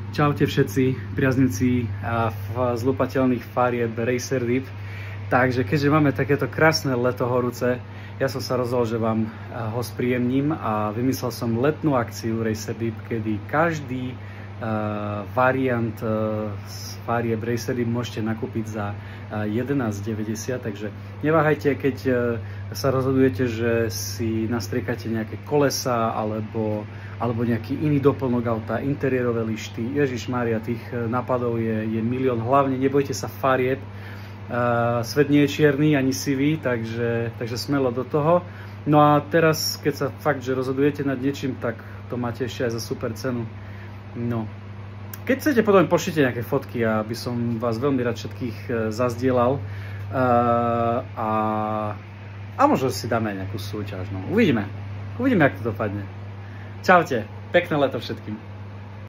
Čaute všetci priaznivci zlupateľných farieb Racer Dip. Takže keďže máme takéto krásne leto horúce, ja som sa rozhodol, že vám ho spríjemním a vymyslel som letnú akciu Racer Dip, kedy každý variant z farieb Racer Dip môžete nakúpiť za 11,90, takže neváhajte, keď sa rozhodujete, že si nastriekate nejaké kolesa alebo nejaký iný doplnok auta, interiérové lišty. Ježišmária, tých nápadov je milión. Hlavne nebojte sa farieb. Svet nie je čierny ani sivý, takže smelo do toho. No a teraz, keď sa fakt, že rozhodujete nad niečím, tak to máte ešte aj za super cenu. No. Keď chcete, potom pošlite nejaké fotky, aby som vás veľmi rád všetkých zazdielal. A možno si dáme aj nejakú súťaž. No. Uvidíme, ako to dopadne. Čaute, pekné leto všetkým.